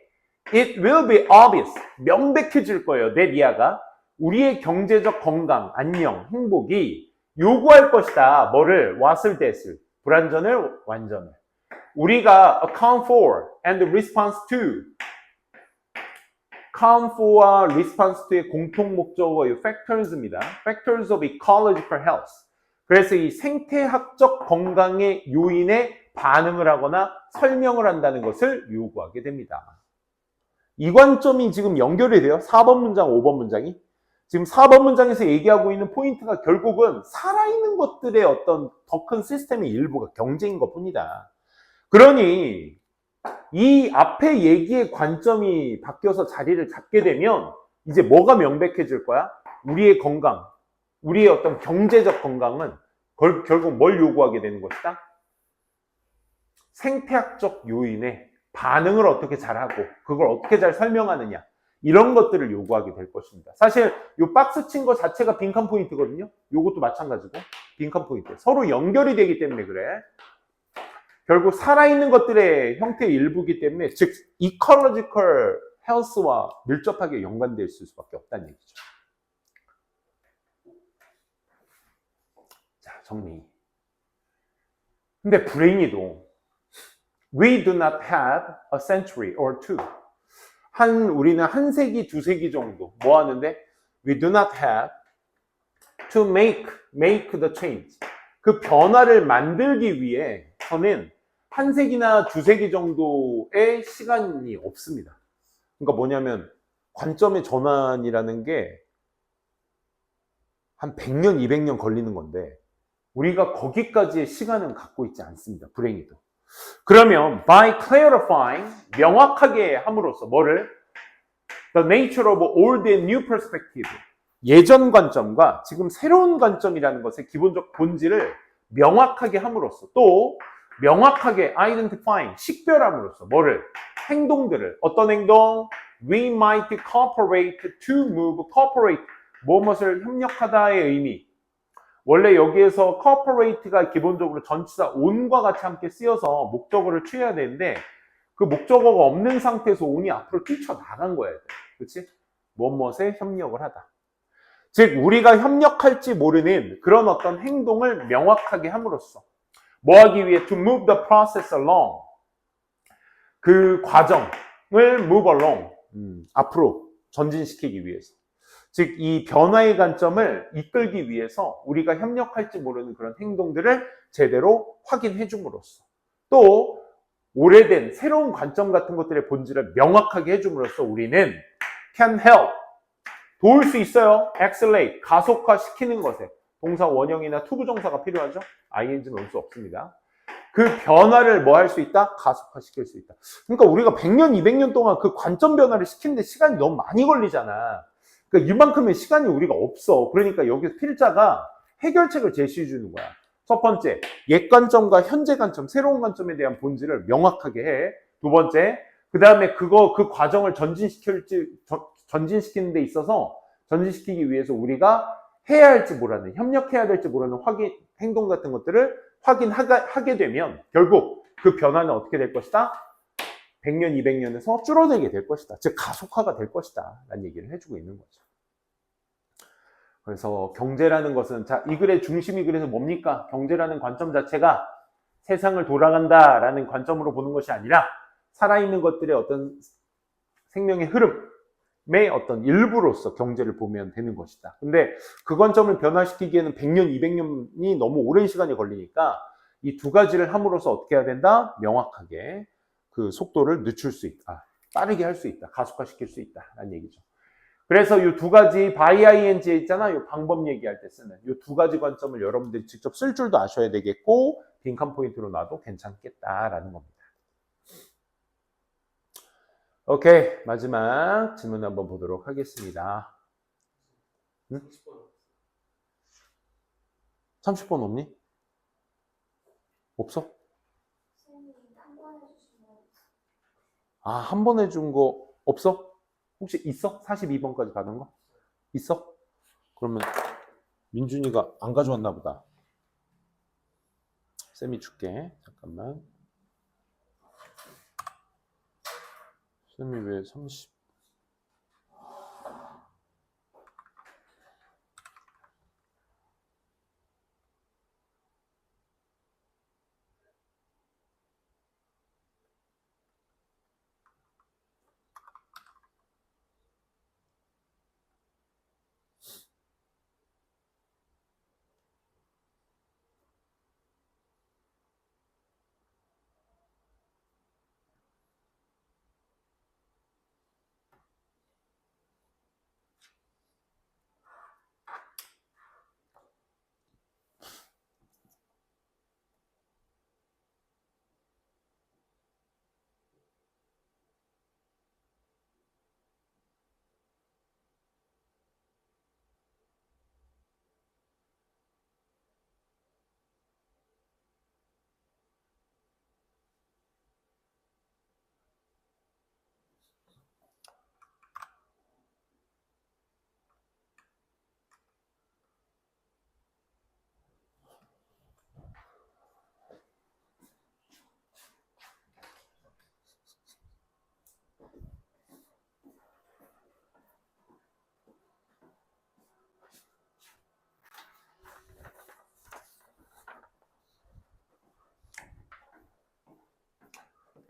it will be obvious, 명백해질 거예요. 내 리아가 우리의 경제적 건강, 안녕, 행복이 요구할 것이다. 뭐를? what을 that을, 불완전을 완전을. 우리가 account for and response to, account for와 response to의 공통 목적어가 factors입니다. factors of ecological health. 그래서 이 생태학적 건강의 요인에 반응을 하거나 설명을 한다는 것을 요구하게 됩니다. 이 관점이 지금 연결이 돼요. 4번 문장, 5번 문장이. 지금 4번 문장에서 얘기하고 있는 포인트가 결국은 살아있는 것들의 어떤 더 큰 시스템의 일부가 경제인 것뿐이다. 그러니 이 앞에 얘기의 관점이 바뀌어서 자리를 잡게 되면 이제 뭐가 명백해질 거야? 우리의 건강, 우리의 어떤 경제적 건강은 결국 뭘 요구하게 되는 것이다? 생태학적 요인에 반응을 어떻게 잘하고 그걸 어떻게 잘 설명하느냐, 이런 것들을 요구하게 될 것입니다. 사실 이 박스 친 거 자체가 빈칸 포인트거든요. 이것도 마찬가지고 빈칸 포인트. 서로 연결이 되기 때문에 그래. 결국 살아있는 것들의 형태의 일부이기 때문에, 즉 이컬러지컬 헬스와 밀접하게 연관되어 있을 수밖에 없다는 얘기죠. 자, 정리. 근데 브레인이도 We do not have a century or two. 우리는 한 세기, 두 세기 정도 뭐 하는데? We do not have to make the change. 그 변화를 만들기 위해서는 한 세기나 두 세기 정도의 시간이 없습니다. 그러니까 뭐냐면 관점의 전환이라는 게 한 100년, 200년 걸리는 건데 우리가 거기까지의 시간은 갖고 있지 않습니다. 불행히도. 그러면 by clarifying, 명확하게 함으로써 뭐를? The nature of old and new perspective, 예전 관점과 지금 새로운 관점이라는 것의 기본적 본질을 명확하게 함으로써, 또 명확하게 identifying, 식별함으로써 뭐를? 행동들을. 어떤 행동? We might cooperate to move, cooperate, 무엇을 협력하다의 의미. 원래 여기에서 cooperate가 기본적으로 전치사 on과 같이 함께 쓰여서 목적어를 취해야 되는데 그 목적어가 없는 상태에서 on이 앞으로 뛰쳐나간 거야. 그렇지? 무엇에 협력을 하다. 즉 우리가 협력할지 모르는 그런 어떤 행동을 명확하게 함으로써 뭐 하기 위해? To move the process along. 그 과정을 move along. 앞으로 전진시키기 위해서. 즉, 이 변화의 관점을 이끌기 위해서 우리가 협력할지 모르는 그런 행동들을 제대로 확인해 줌으로써 또 오래된 새로운 관점 같은 것들의 본질을 명확하게 해줌으로써 우리는 can help, 도울 수 있어요. accelerate, 가속화시키는 것에 동사 원형이나 투부정사가 필요하죠. ing는 올 수 없습니다. 그 변화를 뭐 할 수 있다? 가속화시킬 수 있다. 그러니까 우리가 100년, 200년 동안 그 관점 변화를 시키는데 시간이 너무 많이 걸리잖아. 그러니까 이만큼의 시간이 우리가 없어. 그러니까 여기서 필자가 해결책을 제시해 주는 거야. 첫 번째, 옛 관점과 현재 관점, 새로운 관점에 대한 본질을 명확하게 해. 두 번째, 그 다음에 그 과정을 전진시키는 데 있어서 전진시키기 위해서 우리가 해야 할지 모르는, 협력해야 될지 모르는 행동 같은 것들을 확인하게 되면 결국 그 변화는 어떻게 될 것이다? 100년, 200년에서 줄어들게 될 것이다. 즉 가속화가 될 것이다 라는 얘기를 해주고 있는 거죠. 그래서 경제라는 것은, 자, 이 글의 중심이 그래서 뭡니까? 경제라는 관점 자체가 세상을 돌아간다라는 관점으로 보는 것이 아니라 살아있는 것들의 어떤 생명의 흐름의 어떤 일부로서 경제를 보면 되는 것이다. 근데 그 관점을 변화시키기에는 100년, 200년이 너무 오랜 시간이 걸리니까 이 두 가지를 함으로써 어떻게 해야 된다? 명확하게 그 속도를 늦출 수 있다. 빠르게 할 수 있다. 가속화시킬 수 있다라는 얘기죠. 그래서 이 두 가지 by ing에 있잖아. 이 방법 얘기할 때 쓰는 이 두 가지 관점을 여러분들이 직접 쓸 줄도 아셔야 되겠고 빈칸 포인트로 놔도 괜찮겠다라는 겁니다. 오케이, 마지막 질문 한번 보도록 하겠습니다. 응? 30번 없니? 없어? 아, 한 번 해준 거 없어? 혹시 있어? 42번까지 가는 거? 있어? 그러면 민준이가 안 가져왔나 보다. 쌤이 줄게. 잠깐만. 쌤이 왜 30?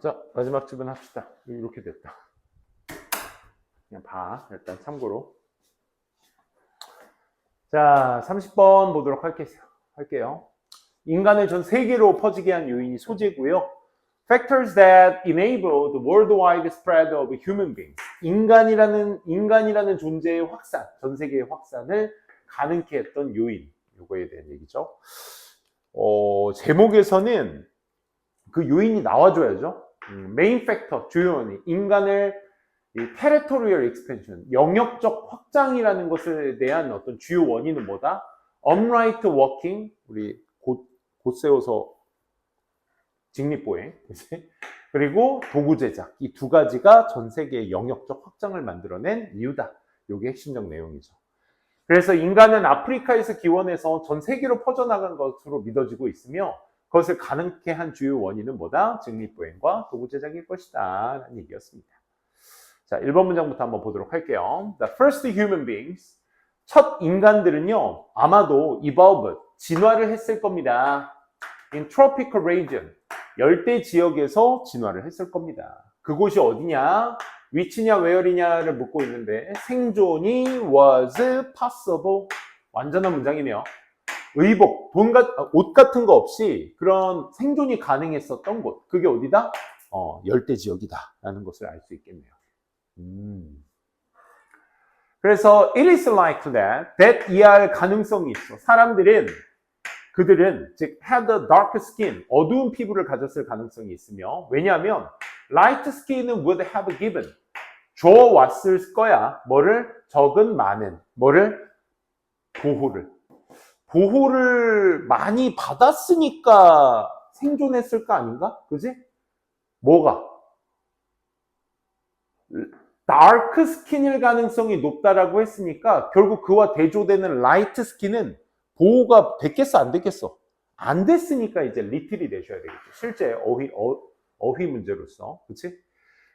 자, 마지막 질문 합시다. 이렇게 됐다. 그냥 봐. 일단 참고로. 자, 30번 보도록 할게요. 인간을 전 세계로 퍼지게 한 요인이 소재고요. Factors that enable the worldwide spread of human beings. 인간이라는 존재의 확산, 전 세계의 확산을 가능케 했던 요인. 요거에 대한 얘기죠. 제목에서는 그 요인이 나와줘야죠. 메인 팩터, 주요 원인, 인간을 territorial expansion, 영역적 확장이라는 것에 대한 어떤 주요 원인은 뭐다? upright walking, 우리 곧 세워서 직립보행, 그리고 도구 제작, 이 두 가지가 전 세계의 영역적 확장을 만들어낸 이유다. 이게 핵심적 내용이죠. 그래서 인간은 아프리카에서 기원해서 전 세계로 퍼져나간 것으로 믿어지고 있으며 그것을 가능케 한 주요 원인은 뭐다? 직립보행과 도구 제작일 것이다 라는 얘기였습니다. 자, 1번 문장부터 한번 보도록 할게요. The first human beings, 첫 인간들은요 아마도 evolved, 진화를 했을 겁니다. In tropical region, 열대 지역에서 진화를 했을 겁니다. 그곳이 어디냐? 위치냐, where이냐를 묻고 있는데 생존이 was possible. 완전한 문장이네요. 의복, 옷 같은 거 없이 그런 생존이 가능했었던 곳. 그게 어디다? 열대 지역이다 라는 것을 알 수 있겠네요. 그래서 it is likely that 이해할 가능성이 있어. 그들은 즉 had a dark skin, 어두운 피부를 가졌을 가능성이 있으며, 왜냐하면 light skin은 would have given, 줘왔을 거야. 뭐를? 적은 많은, 뭐를? 보호를 많이 받았으니까 생존했을까 아닌가? 그지? 뭐가? 다크 스킨일 가능성이 높다라고 했으니까 결국 그와 대조되는 라이트 스킨은 보호가 됐겠어 안 됐겠어? 안 됐으니까 이제 리틀이 되셔야 되겠죠. 실제 어휘 문제로서. 그치?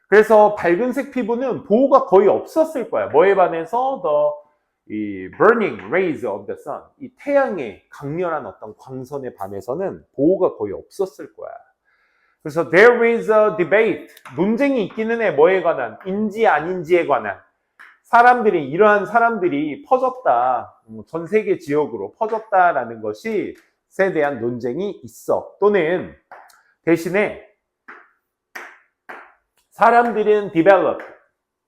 그래서 밝은색 피부는 보호가 거의 없었을 거야. 뭐에 반해서 이 burning rays of the sun, 이 태양의 강렬한 어떤 광선에 반해서는 보호가 거의 없었을 거야. 그래서 there is a debate, 논쟁이 있기는 해. 뭐에 관한? 인지 아닌지에 관한. 이러한 사람들이 퍼졌다, 전 세계 지역으로 퍼졌다라는 것에 대한 논쟁이 있어. 또는 대신에 사람들은 develop,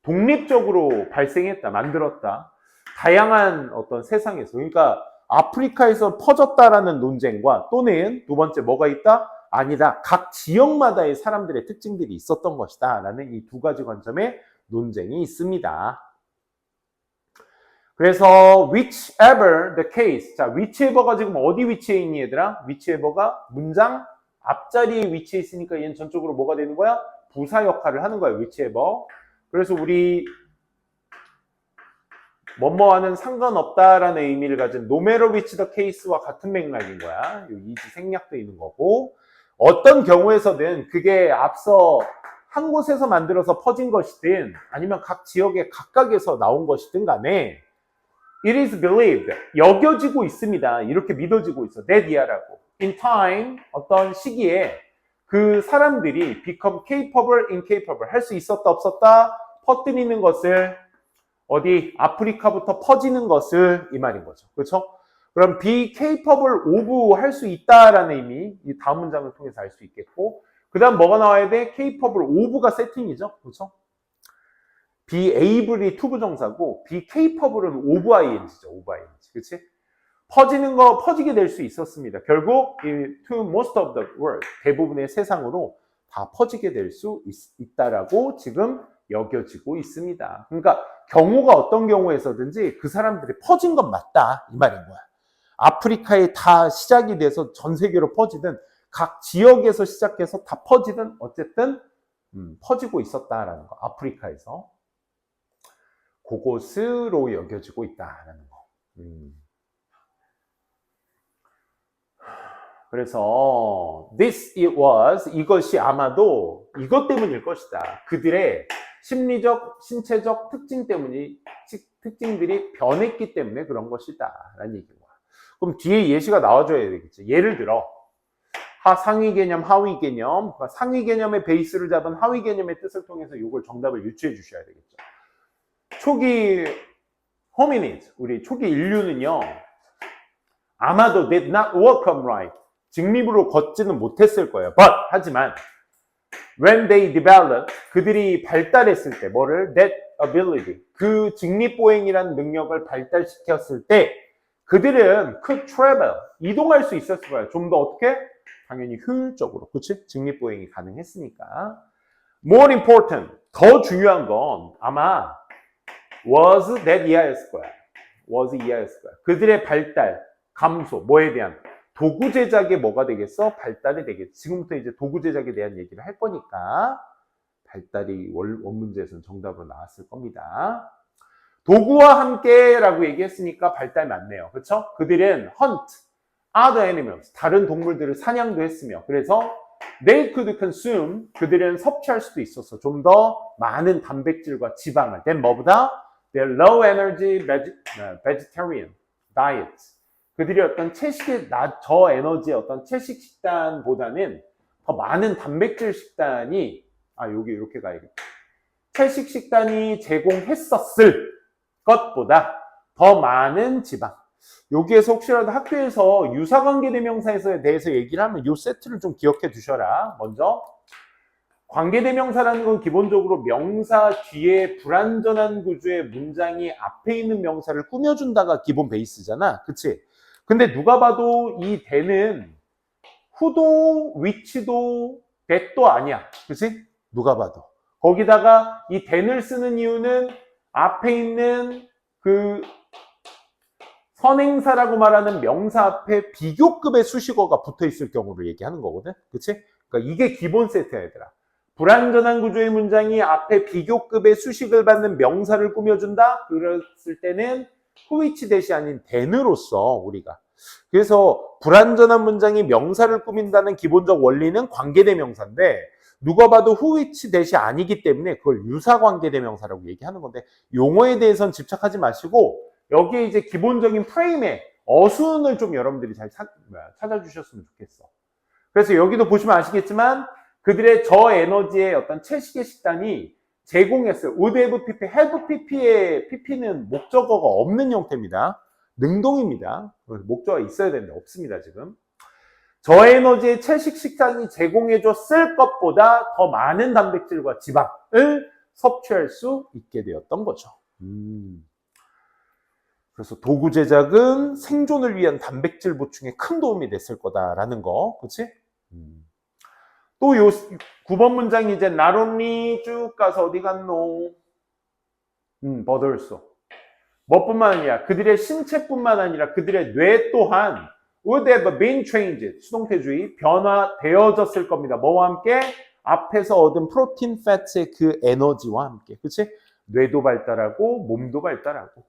독립적으로 발생했다, 만들었다. 다양한 어떤 세상에서, 그러니까 아프리카에서 퍼졌다라는 논쟁과 또는 두 번째 뭐가 있다? 아니다. 각 지역마다의 사람들의 특징들이 있었던 것이다 라는 이 두 가지 관점의 논쟁이 있습니다. 그래서 whichever the case, 자, whichever가 지금 어디 위치해 있니 얘들아? whichever가 문장 앞자리에 위치해 있으니까 얘는 전적으로 뭐가 되는 거야? 부사 역할을 하는 거야, whichever. 그래서 우리 뭐뭐와는 상관없다라는 의미를 가진 no matter which the case와 같은 맥락인 거야. 이지 생략도 있는 거고, 어떤 경우에서든 그게 앞서 한 곳에서 만들어서 퍼진 것이든 아니면 각 지역의 각각에서 나온 것이든 간에 it is believed, 여겨지고 있습니다. 이렇게 믿어지고 있어. that year라고. in time, 어떤 시기에 그 사람들이 become capable, incapable, 할 수 있었다 없었다 퍼뜨리는 것을 어디? 아프리카부터 퍼지는 것을 이 말인 거죠. 그렇죠? 그럼 be capable of 할 수 있다라는 의미, 이 다음 문장을 통해서 알 수 있겠고, 그 다음 뭐가 나와야 돼? capable of가 세팅이죠. 그렇죠? be able이 투부정사고 be capable은 of ing죠. of ing. 그렇지? 퍼지게 될 수 있었습니다. 결국 to most of the world, 대부분의 세상으로 다 퍼지게 될 수 있다라고 지금 여겨지고 있습니다. 그러니까 경우가 어떤 경우에서든지 그 사람들이 퍼진 건 맞다 이 말인 거야. 아프리카에 다 시작이 돼서 전 세계로 퍼지든 각 지역에서 시작해서 다 퍼지든 어쨌든 퍼지고 있었다라는 거. 아프리카에서 그곳으로 여겨지고 있다라는 거. 그래서 이것이 아마도 이것 때문일 것이다. 그들의 심리적, 신체적 특징들이 변했기 때문에 그런 것이다 라는 얘기인 거야. 그럼 뒤에 예시가 나와줘야 되겠지. 예를 들어 상위 개념, 하위 개념, 상위 개념의 베이스를 잡은 하위 개념의 뜻을 통해서 이걸 정답을 유추해 주셔야 되겠죠. 초기 hominid, 우리 초기 인류는요, 아마도 did not walk upright, 직립으로 걷지는 못했을 거예요. 하지만 when they developed, 그들이 발달했을 때, 뭐를? that ability, 그 직립보행이라는 능력을 발달시켰을 때 그들은 could travel, 이동할 수 있었을 거예요. 좀 더 어떻게? 당연히 효율적으로, 그치? 직립보행이 가능했으니까. More important, 더 중요한 건 아마 was that 이하였을 거야. was 이하였을 거야. 그들의 발달, 감소, 뭐에 대한? 도구 제작에 뭐가 되겠어? 발달이 되겠지. 지금부터 이제 도구 제작에 대한 얘기를 할 거니까 발달이 원문제에서는 정답으로 나왔을 겁니다. 도구와 함께라고 얘기했으니까 발달 맞네요. 그렇죠? 그들은 hunt other animals, 다른 동물들을 사냥도 했으며, 그래서 they could consume, 그들은 섭취할 수도 있었어. 좀 더 많은 단백질과 지방을. then 뭐보다? their low energy vegetarian diet. 그들이 어떤 저에너지의 어떤 채식 식단보다는 더 많은 단백질 식단이, 여기 이렇게 가야겠다. 채식 식단이 제공했었을 것보다 더 많은 지방. 여기에서 혹시라도 학교에서 유사관계대명사에 대해서 얘기를 하면 이 세트를 좀 기억해 두셔라. 먼저 관계대명사라는 건 기본적으로 명사 뒤에 불완전한 구조의 문장이 앞에 있는 명사를 꾸며준다가 기본 베이스잖아. 그치? 근데 누가 봐도 이 대는 who도 which도 that도 아니야. 그치? 누가 봐도. 거기다가 이 then을 쓰는 이유는 앞에 있는 그 선행사라고 말하는 명사 앞에 비교급의 수식어가 붙어 있을 경우를 얘기하는 거거든. 그치? 그러니까 이게 기본 세트야, 얘들아. 불완전한 구조의 문장이 앞에 비교급의 수식을 받는 명사를 꾸며준다? 그랬을 때는 which 대시 아닌 then으로서 우리가. 그래서 불완전한 문장이 명사를 꾸민다는 기본적 원리는 관계대명사인데 누가 봐도 which 대시 아니기 때문에 그걸 유사관계대명사라고 얘기하는 건데 용어에 대해서는 집착하지 마시고 여기에 이제 기본적인 프레임에 어순을 좀 여러분들이 잘 찾아주셨으면 좋겠어. 그래서 여기도 보시면 아시겠지만 그들의 저에너지의 어떤 채식의 식단이 제공했어요. would have pp, have pp의 pp는 목적어가 없는 형태입니다. 능동입니다. 목적어가 있어야 되는데 없습니다, 지금. 저에너지의 채식 식단이 제공해줬을 것보다 더 많은 단백질과 지방을 섭취할 수 있게 되었던 거죠. 그래서 도구 제작은 생존을 위한 단백질 보충에 큰 도움이 됐을 거다라는 거, 그치? 또 요 9번 문장이 이제 not only 쭉 가서 어디 갔노? 버들소. 뭐뿐만 아니라 그들의 신체뿐만 아니라 그들의 뇌 또한 would have been changed, 수동태주의, 변화되어졌을 겁니다. 뭐와 함께? 앞에서 얻은 프로틴, 패트의 그 에너지와 함께. 그치? 뇌도 발달하고 몸도 발달하고.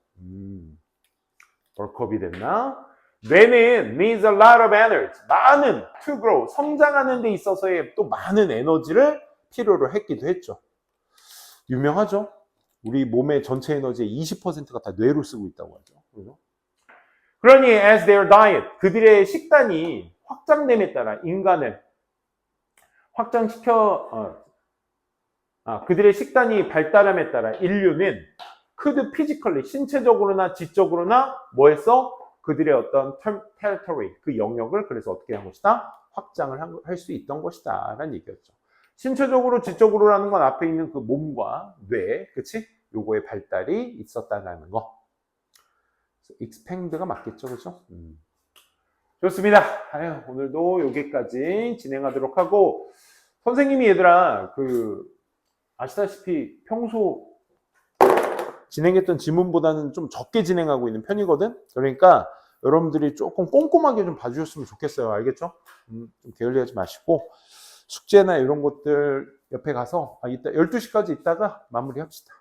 벌크업이 됐나? 뇌는 needs a lot of energy. 많은 to grow, 성장하는 데 있어서의 또 많은 에너지를 필요로 했기도 했죠. 유명하죠? 우리 몸의 전체 에너지의 20%가 다 뇌로 쓰고 있다고 하죠. 그죠? 그러니 as their diet, 그들의 식단이 확장됨에 따라 인간을 그들의 식단이 발달함에 따라 인류는 could physically, 신체적으로나 지적으로나 뭐 했어? 그들의 어떤 territory, 그 영역을 그래서 어떻게 한 것이다? 확장을 할 수 있던 것이다 라는 얘기였죠. 신체적으로, 지적으로라는 건 앞에 있는 그 몸과 뇌, 그치? 요거의 발달이 있었다는 거. expand가 맞겠죠, 그죠? 좋습니다. 오늘도 여기까지 진행하도록 하고, 선생님이 얘들아, 아시다시피 평소 진행했던 지문보다는 좀 적게 진행하고 있는 편이거든? 그러니까 여러분들이 조금 꼼꼼하게 좀 봐주셨으면 좋겠어요. 알겠죠? 좀 게을리하지 마시고, 숙제나 이런 것들 옆에 가서, 이따 12시까지 있다가 마무리합시다.